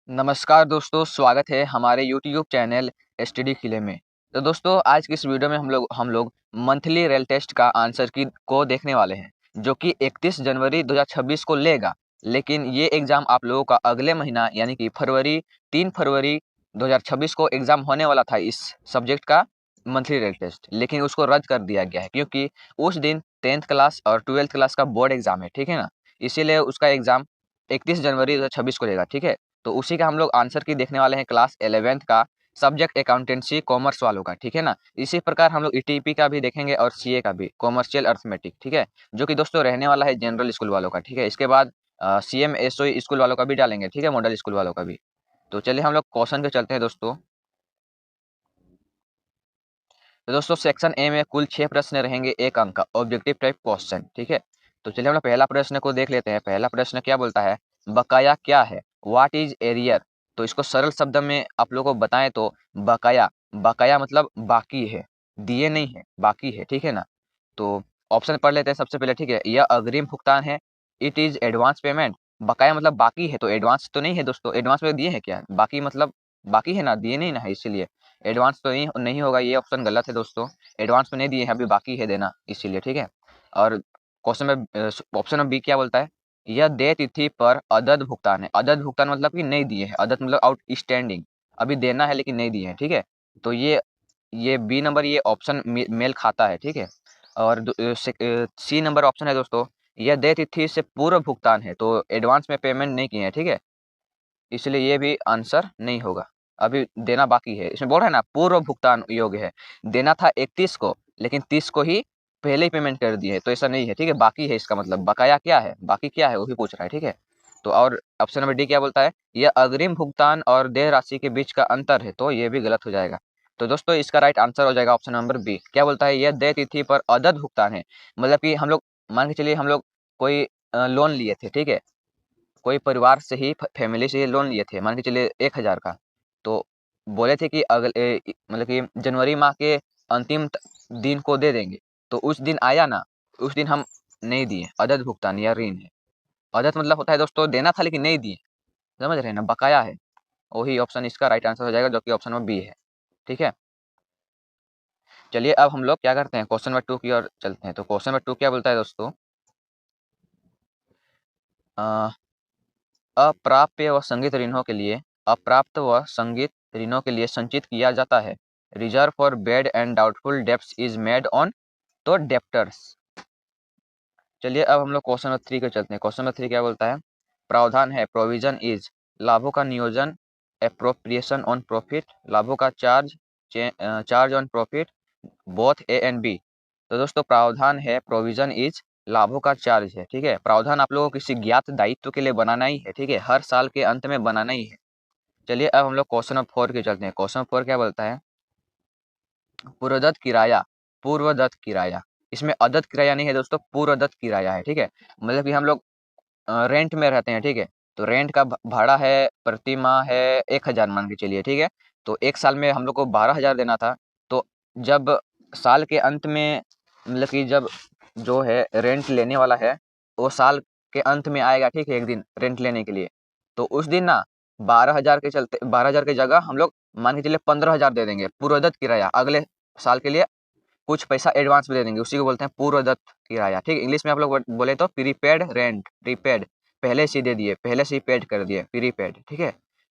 नमस्कार दोस्तों, स्वागत है हमारे यूट्यूब चैनल एसटीडी किले में। तो दोस्तों, आज की इस वीडियो में हम लोग मंथली रेल टेस्ट का आंसर की को देखने वाले हैं, जो कि 31 जनवरी 2026 को लेगा। लेकिन ये एग्ज़ाम आप लोगों का अगले महीना यानी कि 3 फरवरी 2026 को एग्ज़ाम होने वाला था इस सब्जेक्ट का मंथली रेल टेस्ट, लेकिन उसको रद्द कर दिया गया है क्योंकि उस दिन 10th क्लास और 12th क्लास का बोर्ड एग्ज़ाम है, ठीक है ना? इसीलिए उसका एग्ज़ाम 31 जनवरी 2026 को लेगा, ठीक है? तो उसी का हम लोग आंसर की देखने वाले हैं क्लास 11th का सब्जेक्ट अकाउंटेंसी कॉमर्स वालों का, ठीक है ना? इसी प्रकार हम लोग ईटीपी का भी देखेंगे और सीए का भी, कॉमर्शियल अर्थमेटिक, ठीक है? जो कि दोस्तों रहने वाला है जनरल स्कूल वालों का, ठीक है? इसके बाद सीएम एसओई स्कूल वालों का भी डालेंगे, ठीक है? मॉडल स्कूल वालों का भी। तो चलिए हम लोग क्वेश्चन पे चलते हैं दोस्तों। तो दोस्तों सेक्शन ए में कुल 6 प्रश्न रहेंगे 1 अंक का ऑब्जेक्टिव टाइप क्वेश्चन, ठीक है? तो चलिए हम लोग पहला प्रश्न को देख लेते हैं। पहला प्रश्न क्या बोलता है? बकाया क्या है? What is arrear? तो इसको सरल शब्द में आप लोगों को बताएं तो बकाया बकाया मतलब बाकी है, दिए नहीं है, बाकी है, ठीक है ना? तो ऑप्शन पढ़ लेते हैं सबसे पहले, ठीक है? यह अग्रिम भुगतान है। It is advance payment. बकाया मतलब बाकी है, तो एडवांस तो नहीं है दोस्तों। एडवांस में दिए हैं क्या? बाकी मतलब बाकी है ना, दिए नहीं ना है, इसीलिए एडवांस तो नहीं नहीं होगा। ये ऑप्शन गलत है दोस्तों। एडवांस में नहीं दिए हैं, अभी बाकी है देना, इसीलिए, ठीक है? और क्वेश्चन में ऑप्शन में बी क्या बोलता है? यह देय तिथि पर अदद भुगतान है। अदद भुगतान मतलब कि नहीं दिए हैं। अदद मतलब आउट स्टैंडिंग, अभी देना है लेकिन नहीं दिए हैं, ठीक है? तो ये बी नंबर ये ऑप्शन मेल खाता है, ठीक है? और सी नंबर ऑप्शन है दोस्तों, यह देय तिथि से पूर्व भुगतान है, तो एडवांस में पेमेंट नहीं किए हैं, ठीक है? इसलिए ये भी आंसर नहीं होगा। अभी देना बाकी है। इसमें बोल रहा है ना पूर्व भुगतान योग्य है। देना था 31 को, लेकिन 30 को ही पहले ही पेमेंट कर दिए है, तो ऐसा नहीं है, ठीक है? बाकी है इसका मतलब। बकाया क्या है, बाकी क्या है वो भी पूछ रहा है, ठीक है? तो और ऑप्शन नंबर डी क्या बोलता है? यह अग्रिम भुगतान और देय राशि के बीच का अंतर है, तो ये भी गलत हो जाएगा। तो दोस्तों इसका राइट आंसर हो जाएगा ऑप्शन नंबर बी। क्या बोलता है? यह देय तिथि पर अदद भुगतान है। मतलब कि हम लोग मान के चलिए हम लोग कोई लोन लिए थे, ठीक है? कोई परिवार से ही फैमिली से ही लोन लिए थे, मान के चलिए 1000 का। तो बोले थे कि मतलब कि जनवरी माह के अंतिम दिन को दे देंगे। तो उस दिन आया ना, उस दिन हम नहीं दिए। अदद भुगतान या ऋण है। अदद मतलब होता है दोस्तों देना था लेकिन नहीं दिए, समझ रहे हैं ना? बकाया है। वही ऑप्शन इसका राइट आंसर हो जाएगा, जो कि ऑप्शन नंबर बी है, ठीक है? चलिए अब हम लोग क्या करते हैं, क्वेश्चन नंबर 2 की ओर चलते हैं। तो क्वेश्चन नंबर 2 क्या बोलता है दोस्तों? अप्राप्य व संगीत ऋणों के लिए अप्राप्त व संगीत ऋणों के लिए संचित किया जाता है। Reserve for bad and doubtful debts is made on, तो डेप्टर्स। चलिए अब हम लोग क्वेश्चन नंबर 3 को चलते हैं। क्वेश्चन नंबर 3 क्या बोलता है? प्रावधान है प्रोविजन इज लाभों का नियोजन, एप्रोप्रिएशन ऑन प्रॉफिट, लाभों का charge on profit, both A and B. तो दोस्तों प्रावधान है प्रोविजन इज लाभों का चार्ज है, ठीक है? प्रावधान आप लोगों को किसी ज्ञात दायित्व के लिए बनाना ही है, ठीक है? हर साल के अंत में बनाना ही है। चलिए अब हम लोग क्वेश्चन नंबर 4 के चलते हैं। क्वेश्चन नंबर 4 क्या बोलता है? पूर्वदत्त किराया, पूर्वदत्त किराया। इसमें अदत्त किराया नहीं है दोस्तों, पूर्वदत्त किराया है, ठीक है? मतलब कि हम लोग रेंट में रहते हैं, ठीक है? तो रेंट का भाड़ा है प्रति माह है 1000 मान के चलिए, ठीक है? तो 1 साल में हम लोग को 12,000 देना था। तो जब साल के अंत में मतलब कि जब जो है रेंट लेने वाला है, वो साल के अंत में आएगा, ठीक है? एक दिन रेंट लेने के लिए। तो उस दिन ना 12,000 की जगह हम लोग मान के चलिए 15,000 दे देंगे पूर्वदत्त किराया। अगले साल के लिए कुछ पैसा एडवांस में दे देंगे, उसी को बोलते हैं पूर्वदत्त किराया, ठीक है? इंग्लिश में आप लोग बोले तो प्रीपेड रेंट, प्रीपेड, पहले से ही दे दिए, पहले से ही पेड कर दिए, प्रीपेड, ठीक है?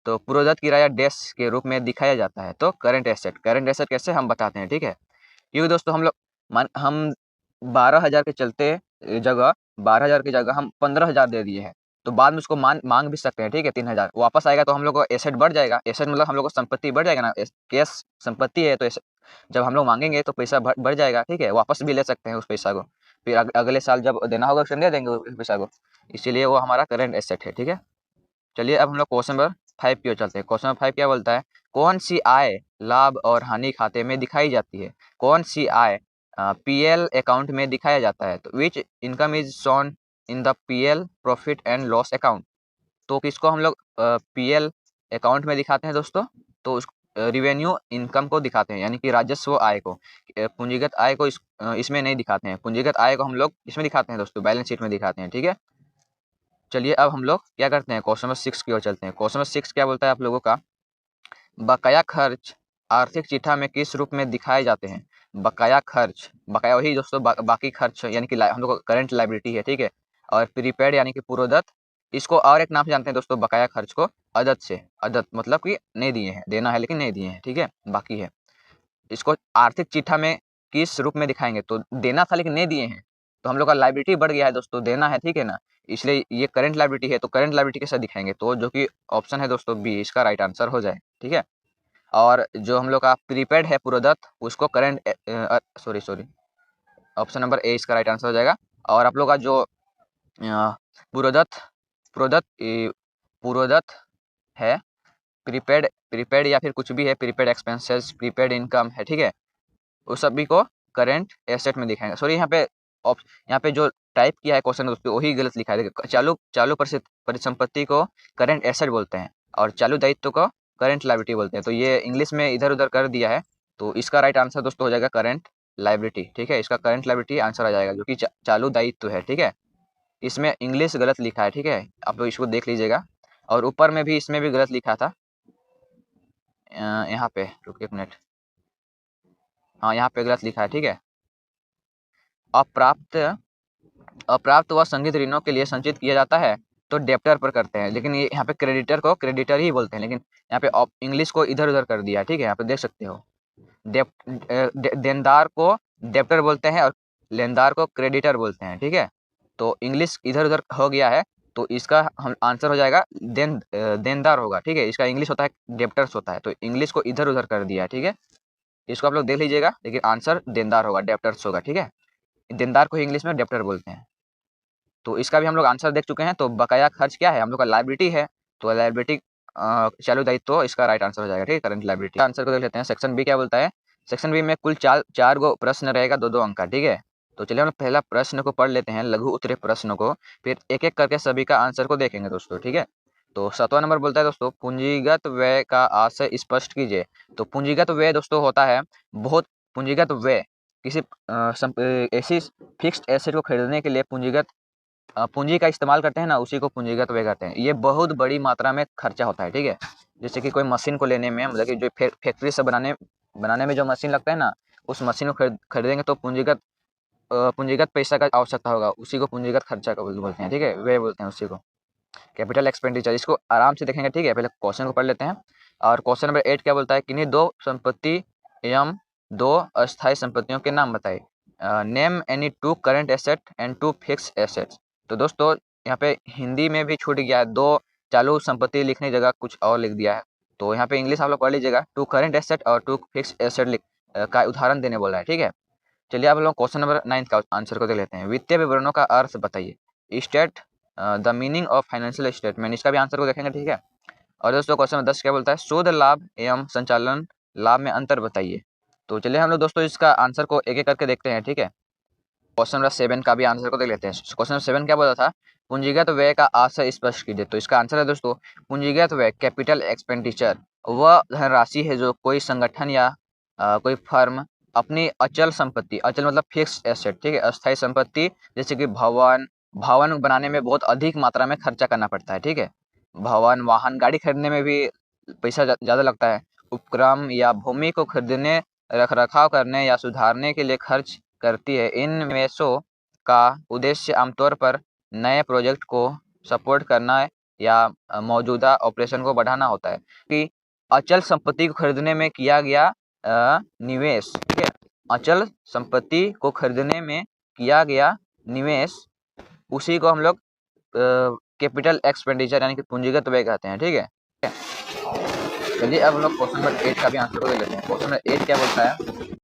तो पूर्वदत्त किराया डैश के रूप में दिखाया जाता है। तो करंट एसेट, करंट एसेट कैसे हम बताते हैं, ठीक है? क्योंकि दोस्तों हम 12,000 के चलते जगह 12,000 की जगह हम 15,000 दे दिए हैं। तो बाद में उसको मांग भी सकते हैं, ठीक है? 3,000 वापस आएगा तो हम लोग को एसेट बढ़ जाएगा। एसेट मतलब हम लोग को संपत्ति बढ़ जाएगा ना, कैश संपत्ति है, तो जब हम लोग मांगेंगे तो पैसा बढ़ जाएगा, ठीक है? वापस भी ले सकते हैं उस पैसा को। फिर अगले साल जब देना होगा उसे दे देंगे उस पैसा को। इसीलिए वो हमारा करंट एसेट है, ठीक है? चलिए अब हम लोग क्वेश्चन नंबर 5 की ओर चलते हैं। क्वेश्चन नंबर 5 क्या बोलता है? कौन सी आय लाभ और हानि खाते में दिखाई जाती है? कौन सी आय पीएल अकाउंट में दिखाया जाता है? तो विच income is shown in the PL profit and loss account. तो किसको हम लोग पीएल अकाउंट में दिखाते हैं दोस्तों? तो उस रिवेन्यू इनकम को दिखाते हैं, यानी कि राजस्व आय को। पूंजीगत आय को इसमें नहीं दिखाते हैं। पूंजीगत आय को हम लोग इसमें दिखाते हैं दोस्तों, बैलेंस शीट में दिखाते हैं, ठीक है? चलिए अब हम लोग क्या करते हैं, क्वेश्चन नंबर 6 की ओर चलते हैं। क्वेश्चन नंबर 6 क्या बोलता है आप लोगों का, बकाया खर्च आर्थिक चिट्ठा में किस रूप में दिखाए जाते हैं। बकाया खर्च, बकाया वही दोस्तों बाकी खर्च यानी कि हम लोग करंट लायबिलिटी है, ठीक है। और प्रीपेड यानी कि पूर्वदत्त, इसको और एक नाम से जानते हैं दोस्तों बकाया खर्च को, अदत से। अदत मतलब कि नहीं दिए हैं, देना है लेकिन नहीं दिए हैं, ठीक है, बाकी है। इसको आर्थिक चिट्ठा में किस रूप में दिखाएंगे, तो देना था लेकिन नहीं दिए हैं, तो हम लोग का लायबिलिटी बढ़ गया है दोस्तों, देना है, ठीक है ना, इसलिए ये करंट लायबिलिटी है। तो करंट लायबिलिटी कैसे दिखाएंगे, तो जो कि ऑप्शन है दोस्तों बी, इसका राइट आंसर हो जाए, ठीक है। और जो हम लोग का प्रीपेड है पूर्वदत्त, उसको current sorry option number A इसका राइट आंसर हो जाएगा। और आप लोग का जो पूर्वदत्त पूर्वदत्त पूर्वदत्त है, प्रीपेड प्रीपेड या फिर कुछ भी है, प्रीपेड एक्सपेंसेस, प्रीपेड इनकम है, ठीक है, उस सभी को करंट एसेट में दिखाएंगे। सॉरी यहाँ पे जो टाइप किया है क्वेश्चन दोस्तों वही गलत लिखा है। देखिए, चालू चालू परिसंपत्ति को करंट एसेट बोलते हैं और चालू दायित्व को करंट लायबिलिटी बोलते हैं। तो ये इंग्लिश में इधर उधर कर दिया है, तो इसका राइट आंसर दोस्तों हो जाएगा करंट लायबिलिटी, ठीक है। इसका करंट लायबिलिटी आंसर आ जाएगा, जो कि चालू दायित्व है, ठीक है। इसमें इंग्लिश गलत लिखा है, ठीक है, आप लोग इसको देख लीजिएगा। और ऊपर में भी इसमें भी गलत लिखा था, यहाँ पे रुकिए एक मिनट, हाँ यहाँ पे गलत लिखा है, ठीक है। अप्राप्त अप्राप्त व संचित ऋणों के लिए संचित किया जाता है तो डेप्टर पर करते हैं, लेकिन ये यहाँ पे क्रेडिटर को क्रेडिटर ही बोलते हैं, लेकिन यहाँ पे इंग्लिश को इधर उधर कर दिया है, ठीक है, यहाँ पे देख सकते हो। देनदार को डेप्टर बोलते हैं और लेनदार को क्रेडिटर बोलते हैं, ठीक है। तो इंग्लिश इधर उधर हो गया है, तो इसका हम आंसर हो जाएगा देनदार होगा, ठीक है। इसका इंग्लिश होता है डेप्टर्स होता है, तो इंग्लिश को इधर उधर कर दिया है, ठीक है। इसको आप लोग देख लीजिएगा, लेकिन आंसर देनदार होगा, डेप्टर्स होगा, ठीक है। देनदार को इंग्लिश में डेप्टर बोलते हैं। तो इसका भी हम लोग आंसर देख चुके हैं। तो बकाया खर्च क्या है, हम लोग का लायबिलिटी है, तो लायबिलिटी चालू दायित्व, तो इसका राइट आंसर हो जाएगा, ठीक है, करंट लायबिलिटी। आंसर को देख लेते हैं। सेक्शन बी क्या बोलता है, सेक्शन बी में कुल चार गो प्रश्न रहेगा, दो दो अंक का, ठीक है। तो चलिए हम पहला प्रश्न को पढ़ लेते हैं, लघु उत्तरीय प्रश्न को, फिर एक एक करके सभी का आंसर को देखेंगे दोस्तों, ठीक है। तो 7वां नंबर बोलता है दोस्तों, पूंजीगत व्यय का आशय स्पष्ट कीजिए। तो पूंजीगत व्यय दोस्तों होता है बहुत, पूंजीगत व्यय किसी ऐसी फिक्स्ड एसेट को खरीदने के लिए पूंजी का इस्तेमाल करते हैं ना, उसी को पूंजीगत व्यय कहते हैं। ये बहुत बड़ी मात्रा में खर्चा होता है, ठीक है। जैसे कि कोई मशीन को लेने में, मतलब कि जो फैक्ट्री से बनाने में जो मशीन लगता है ना, उस मशीन को खरीदेंगे तो पूंजीगत पैसा का आवश्यकता होगा, उसी को पूंजीगत खर्चा का बोलते हैं, ठीक है, व्यय बोलते हैं उसी को, कैपिटल एक्सपेंडिचर। इसको आराम से देखेंगे, ठीक है। पहले क्वेश्चन को पढ़ लेते हैं। और क्वेश्चन नंबर 8 क्या बोलता है, किन्हीं दो संपत्ति एवं दो अस्थायी संपत्तियों के नाम बताइए। Name any two current asset and two fix assets. तो दोस्तों यहाँ पे हिंदी में भी छूट गया है, दो चालू संपत्ति लिखने की जगह कुछ और लिख दिया है। तो यहाँ पे इंग्लिश आप लोग पढ़ लीजिएगा, टू करंट एसेट और टू फिक्स एसेट का उदाहरण देने बोला है, ठीक है। चलिए आप लोग क्वेश्चन नंबर 9 का आंसर को देख लेते हैं। वित्तीय विवरणों का अर्थ बताइए। State the meaning of financial statement, इसका भी आंसर को देखेंगे, ठीक है। और दोस्तों क्वेश्चन नंबर 10 क्या बोलता है, शुद्ध लाभ एवं संचालन लाभ में अंतर बताइए। तो चलिए हम लोग दोस्तों इसका आंसर को एक एक करके देखते हैं, ठीक है। क्वेश्चन नंबर 7 का भी आंसर को देख लेते हैं। क्वेश्चन नंबर 7 क्या बोला था, पूंजीगत व्यय का आशय स्पष्ट कीजिए। तो इसका आंसर है दोस्तों, पूंजीगत व्यय कैपिटल एक्सपेंडिचर वह धनराशि है जो कोई संगठन या कोई फर्म अपनी अचल संपत्ति, अचल मतलब फिक्स एसेट, ठीक है, अस्थायी संपत्ति, जैसे कि भवन भवन बनाने में बहुत अधिक मात्रा में खर्चा करना पड़ता है, ठीक है। भवन, वाहन, गाड़ी खरीदने में भी पैसा ज़्यादा लगता है। उपक्रम या भूमि को खरीदने, रख रखाव करने या सुधारने के लिए खर्च करती है। इन निवेशों का उद्देश्य आमतौर पर नए प्रोजेक्ट को सपोर्ट करना या मौजूदा ऑपरेशन को बढ़ाना होता है। कि अचल संपत्ति को खरीदने में किया गया निवेश, ठीक है, अचल संपत्ति को खरीदने में किया गया निवेश, उसी को हम लोग कैपिटल एक्सपेंडिचर यानी कि पूंजीगत व्यय कहते हैं, ठीक है। चलिए अब हम लोग क्वेश्चन नंबर 8 का भी आंसर को ले लेते हैं। क्वेश्चन नंबर 8 क्या बोलता है,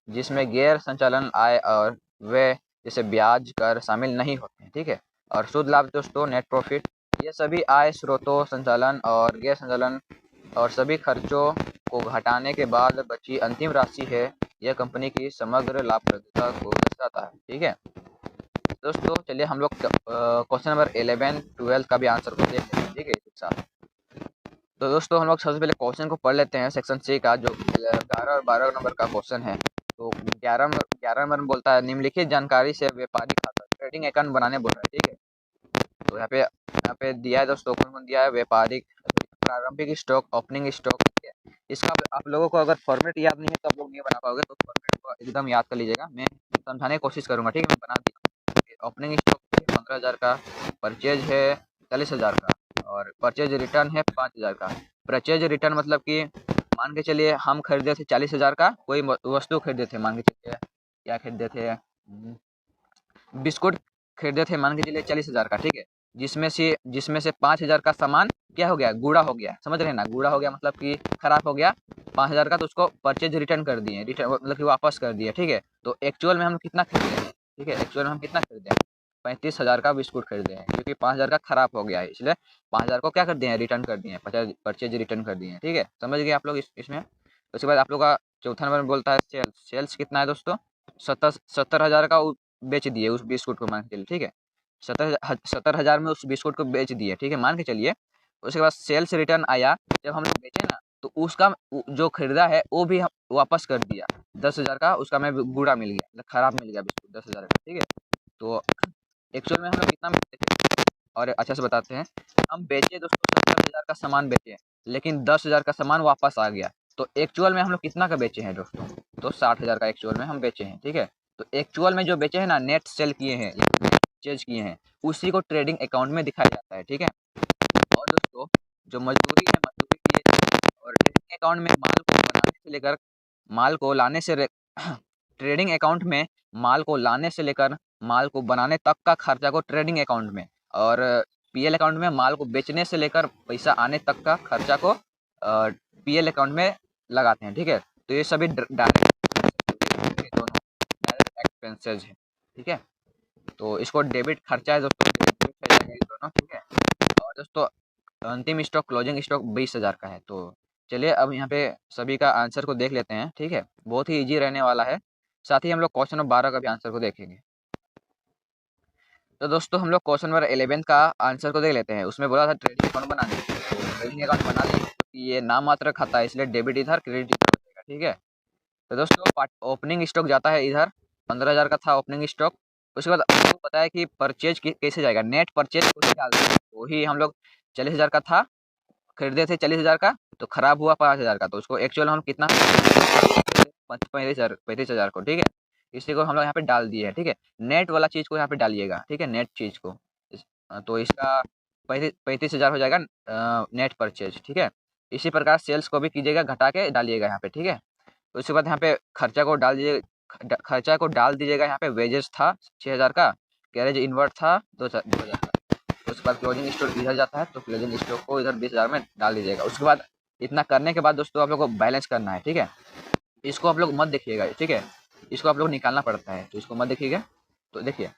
जिसमें गैर संचालन आय और व्यय जैसे ब्याज कर शामिल नहीं होते हैं, ठीक है। और शुद्ध लाभ दोस्तों नेट प्रॉफिट, ये सभी आय स्रोतों, संचालन और गैर संचालन और सभी खर्चों को घटाने के बाद बची अंतिम राशि है। यह कंपनी की समग्र लाभप्रदता को दर्शाता है, ठीक है। दोस्तों चलिए हम लोग क्वेश्चन नंबर 11, 12 का भी आंसर को देख लेते हैं, ठीक है एक साथ। तो दोस्तों हम लोग सबसे पहले क्वेश्चन को पढ़ लेते हैं सेक्शन सी का, जो 11 और 12 नंबर का क्वेश्चन है। तो 11 नंबर में बोलता है निम्नलिखित जानकारी से व्यापारिक खाता ट्रेडिंग अकाउंट बनाने बोल रहा है, ठीक है। तो यहाँ पे दिया है दोस्तों, कौन कौन दिया है, व्यापारिक, प्रारंभिक स्टॉक, ओपनिंग स्टॉक, ठीक है। इसका आप लोगों को अगर फॉर्मेट याद नहीं है तो आप लोग नहीं बना पाओगे, तो फॉर्मेट को एकदम याद कर लीजिएगा, मैं समझाने की कोशिश करूंगा, ठीक है। मैं बना दिया। ओपनिंग स्टॉक 15,000 का, परचेज है 40,000 का, और परचेज रिटर्न है 5,000 का। परचेज रिटर्न मतलब कि मान के चलिए हम खरीदे थे 40,000 का कोई वस्तु खरीदे थे, मान के चलिए क्या खरीदे थे, बिस्कुट खरीदे थे मान के चलिए 40,000 का, ठीक है। जिसमें से 5,000 का सामान क्या हो गया, गूढ़ा हो गया, समझ रहे हैं ना। गूढ़ा हो गया मतलब कि खराब हो गया 5,000 का, तो उसको परचेज रिटर्न कर दिए, रिटर्न मतलब कि वापस कर दिए, ठीक है। तो एक्चुअल में हम कितना खरीदे हैं, ठीक है, एक्चुअल में हम कितना खरीदे हैं, 35,000 का बिस्कुट खरीदे हैं, क्योंकि 5,000 का खराब हो गया है, इसलिए 5,000 को क्या कर दिए हैं, रिटर्न कर दिए हैं, परचेज रिटर्न कर दिए हैं, ठीक है। समझ गए आप लोग इसमें। उसके बाद आप लोग का चौथा नंबर में बोलता है सेल्स। सेल्स कितना है दोस्तों, 70,000 का बेच दिए उस बिस्कुट को, मान के चलिए, ठीक है। 70,000 में उस बिस्कुट को बेच दिए, ठीक है, मान के चलिए। उसके बाद सेल्स रिटर्न आया, जब हम लोग बेचे ना, तो उसका जो खरीदा है वो भी वापस कर दिया। 10,000 का उसका में बूढ़ा मिल गया, मतलब खराब मिल गया बिस्कुट 10,000 का, ठीक है। तो एक्चुअल में हम लोग कितना बेचे थे, और अच्छा से बताते हैं। हम बेचे दोस्तों 70,000 का सामान बेचे, लेकिन 10,000 का सामान वापस आ गया। तो एक्चुअल में हम लोग कितना का बेचे हैं दोस्तों, तो 60,000 का एक्चुअल में हम बेचे हैं, ठीक है। तो एक्चुअल में जो बेचे हैं ना, नेट सेल किए हैं या परचेज किए हैं, उसी को ट्रेडिंग अकाउंट में दिखाया जाता है, ठीक है। और दोस्तों जो मजदूरी है, मजदूरी किए, और ट्रेडिंग अकाउंट में माल को बनाने से लेकर माल को लाने से ट्रेडिंग अकाउंट में माल को लाने से लेकर माल को बनाने तक का खर्चा को ट्रेडिंग अकाउंट में, और पीएल अकाउंट में माल को बेचने से लेकर पैसा आने तक का खर्चा को पीएल अकाउंट में लगाते हैं, ठीक है। तो ये सभी डायरेक्ट दोनों डायरेक्ट एक्सपेंसेस है, ठीक है। तो इसको डेबिट खर्चा है दोस्तों, डेबिट हो जाएगा ये दोनों, ठीक है। और दोस्तों अंतिम स्टॉक, क्लोजिंग स्टॉक 20,000 का है। तो चलिए अब यहाँ पे सभी का आंसर को देख लेते हैं, ठीक है। बहुत ही इजी रहने वाला है। साथ ही हम लोग क्वेश्चन नंबर 12 का भी आंसर को देखेंगे। तो दोस्तों हम लोग क्वेश्चन नंबर 11 का आंसर को देख लेते हैं। उसमें बोला था ट्रेडिंग अकाउंट बनाने, तो ट्रेडिंग अकाउंट बना लिए, क्योंकि ये नाम मात्र खाता है, इसलिए डेबिट इधर क्रेडिट इधर हो जाएगा, ठीक है। तो दोस्तों ओपनिंग स्टॉक जाता है इधर, 15,000 का था ओपनिंग स्टॉक। उसके बाद आपको पता है कि परचेज कैसे जाएगा, नेट परचेज उसे डाल देंगे। वही हम लोग 40,000 का था, खरीदे थे 40,000 का, तो खराब हुआ 5,000 का, तो उसको एक्चुअल हम कितना 35,000 को, ठीक है। इसी को हम लोग यहाँ पे डाल दिए है, ठीक है। नेट वाला चीज को यहाँ पे डालिएगा, ठीक है, नेट चीज को। तो इसका 35,000 हो जाएगा नेट परचेज, ठीक है। इसी प्रकार सेल्स को भी कीजिएगा, घटा के डालिएगा यहाँ पे, ठीक है। तो उसके बाद यहाँ पे खर्चा को डाल दीजिए, खर्चा को डाल दीजिएगा यहाँ पे। वेजेस था 6,000 का, कैरेज इन्वर्ट था 2,000 का। उसके बाद क्लोजिंग स्टॉक इधर जाता है, तो क्लोजिंग स्टॉक को इधर 20,000 में डाल दीजिएगा। उसके बाद इतना करने के बाद दोस्तों आप लोग को बैलेंस करना है, ठीक है। इसको आप लोग मत देखिएगा, ठीक है, इसको आप लोग निकालना पड़ता है, तो इसको मत देखिएगा। तो देखिए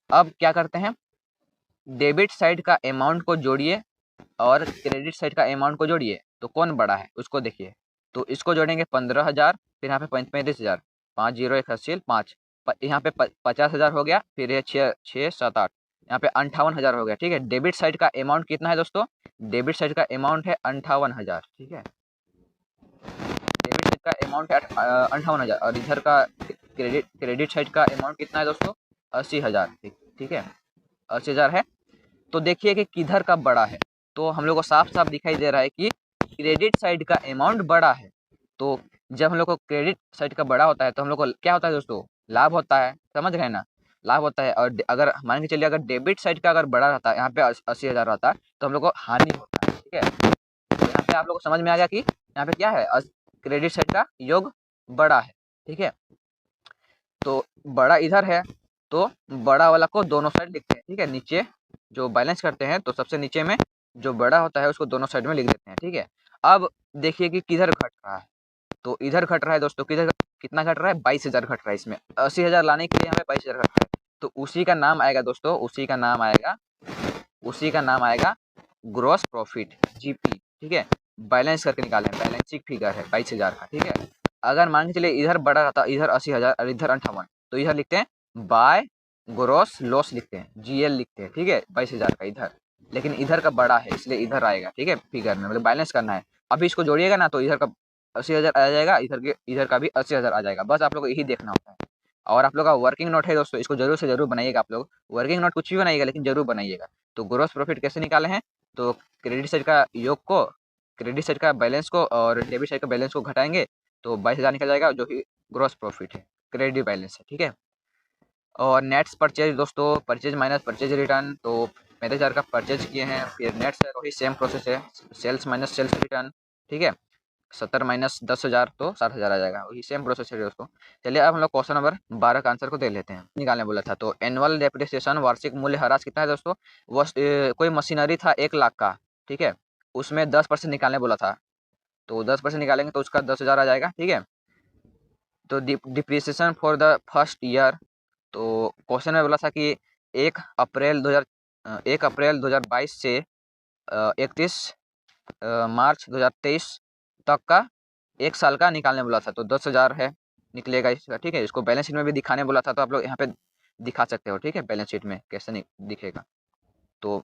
अब क्या करते हैं, डेबिट साइड का अमाउंट को जोड़िए और क्रेडिट साइड का अमाउंट को जोड़िए, तो कौन बड़ा है उसको देखिए। तो इसको जोड़ेंगे 15,000, फिर यहाँ पे 35,000, 5 जीरो 1 हासिल 5, यहाँ पे 50,000 हो गया, फिर ये 6 7 8, यहाँ पे 58,000 हो गया, ठीक है। डेबिट साइड का अमाउंट कितना है दोस्तों, डेबिट साइड का अमाउंट है 58,000, ठीक है। डेबिट साइड का अमाउंट है 58,000, और इधर का क्रेडिट साइड का अमाउंट कितना है दोस्तों, 80,000, ठीक है, 80,000 है। तो देखिए कि किधर का बड़ा है, तो हम लोग को साफ साफ दिखाई दे रहा है कि क्रेडिट साइड का अमाउंट बड़ा है। तो जब हम लोग को क्रेडिट साइड का बड़ा होता है, तो हम लोग को क्या होता है दोस्तों, लाभ होता है, समझ रहे हैं ना, लाभ होता है। और अगर मान के चलिए अगर डेबिट साइड का अगर बड़ा रहता है, यहाँ पे 80,000 रहता है, तो हम लोग को हानि होता है, ठीक है। तो यहाँ पे आप लोग को समझ में आ गया कि यहाँ पे क्या है, क्रेडिट साइड का योग बड़ा है, ठीक है। तो बड़ा इधर है, तो बड़ा वाला को दोनों साइड लिखते हैं, ठीक है। नीचे जो बैलेंस करते हैं, तो सबसे नीचे में जो बड़ा होता है उसको दोनों साइड में लिख देते हैं, ठीक है। अब देखिए कि किधर घट रहा है, तो इधर घट रहा है दोस्तों, किधर कितना घट रहा है, 22,000 घट रहा है। इसमें 80,000 लाने के लिए यहाँ पे 22,000 घट रहा है, तो उसी का नाम आएगा दोस्तों, उसी का नाम आएगा ग्रॉस प्रॉफिट, जीपी। ठीक है, बैलेंस करके निकाले, बैलेंसिंग फिगर है 22,000 का। ठीक है, अगर मान के चलिए इधर बड़ा रहता, इधर 80,000 और इधर 58, तो इधर लिखते हैं बाय ग्रॉस लॉस लिखते हैं, जीएल लिखते हैं। ठीक है, 22,000 का इधर, लेकिन इधर का बड़ा है इसलिए इधर आएगा। ठीक है, फिगर में मतलब बैलेंस करना है। अभी इसको जोड़िएगा ना तो इधर का 80,000 आ जाएगा, इधर का भी 80,000 आ जाएगा। बस आप लोग को यही देखना होता है। और आप लोग का वर्किंग नोट है दोस्तों, इसको जरूर से जरूर बनाइएगा। आप लोग वर्किंग नोट कुछ भी बनाइएगा लेकिन जरूर बनाइएगा। तो ग्रॉस प्रॉफिट कैसे निकाले हैं, तो क्रेडिट साइड का योग को, क्रेडिट साइड का बैलेंस को और डेबिट साइड का बैलेंस को घटाएंगे तो 22,000 निकल जाएगा, जो कि ग्रॉस प्रॉफिट है, क्रेडिट बैलेंस है। ठीक है, और नेट्स परचेज दोस्तों, परचेज माइनस परचेज रिटर्न, तो 35,000 का परचेज किए हैं, फिर नेट्स है वही सेम प्रोसेस है, सेल्स माइनस सेल्स रिटर्न। ठीक है, 70 माइनस 10,000 तो 60,000 आ जाएगा, वही सेम प्रोसेस है दोस्तों। चलिए अब हम लोग क्वेश्चन नंबर 12 का आंसर को देख लेते हैं। निकालने बोला था, तो एनुअल डेप्रिसिएशन, वार्षिक मूल्य ह्रास कितना है दोस्तों, कोई मशीनरी था 1 लाख का। ठीक है, उसमें 10% निकालने बोला था, तो 10% निकालेंगे तो उसका 10,000 आ जाएगा। ठीक है, तो depreciation for the first year, तो क्वेश्चन में बोला था कि 1 अप्रैल 2022 से 31 मार्च 2023 तक का 1 साल का निकालने बोला था, तो 10,000 है निकलेगा इसका। ठीक है, इसको बैलेंस शीट में भी दिखाने बोला था, तो आप लोग यहाँ पे दिखा सकते हो। ठीक है, बैलेंस शीट में कैसे दिखेगा। तो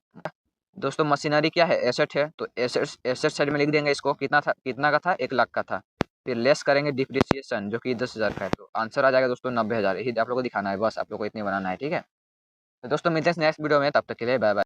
दोस्तों मशीनरी क्या है, एसेट है, तो एसेट साइड में लिख देंगे इसको, कितना का था, 1 लाख का था। फिर लेस करेंगे डिप्रिसिएशन जो कि 10,000 का है, तो आंसर आ जाएगा दोस्तों 90,000। यही आप लोग को दिखाना है, बस आप लोग को इतनी बनाना है। ठीक है, तो दोस्तों मिलते हैं नेक्स्ट वीडियो में, तब तक के लिए बाय बाय।